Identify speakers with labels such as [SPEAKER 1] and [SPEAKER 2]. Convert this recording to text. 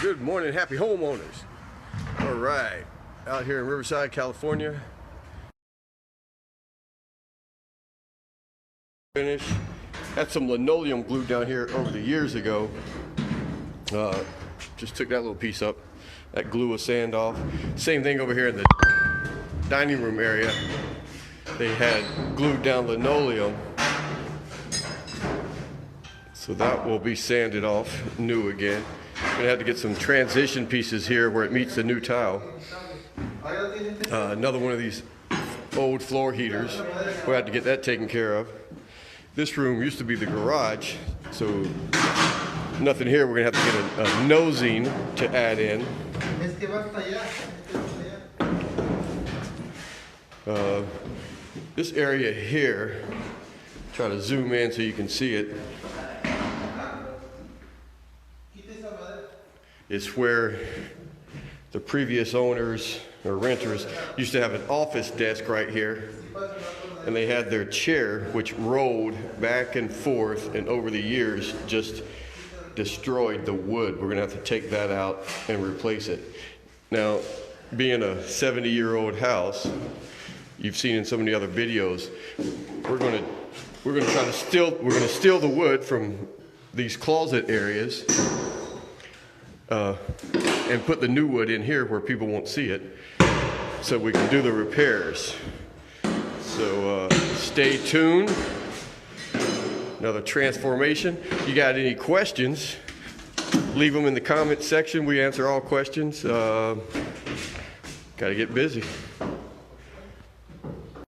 [SPEAKER 1] Good morning, happy homeowners. All right, out here in Riverside, California. Finish. Had some linoleum glued down here over the years ago. Just took that little piece up. That glue was sand off. Same thing over here in the dining room area. They had glued down linoleum. So that will be sanded off, new again. Gonna have to get some transition pieces here where it meets the new tile. Another one of these old floor heaters. We'll have to get that taken care of. This room used to be the garage, so nothing here. We're gonna have to get a nosing to add in. This area here, try to zoom in so you can see it. It's where the previous owners or renters used to have an office desk right here, and they had their chair which rolled back and forth, and over the years just destroyed the wood. We're gonna have to take that out and replace it. Now, being a 70-year-old house, you've seen in so many other videos, we're gonna steal the wood from these closet areas and put the new wood in here where people won't see it, so we can do the repairs. So stay tuned. Another transformation. You got any questions, leave them in the comment section. We answer all questions. Gotta get busy.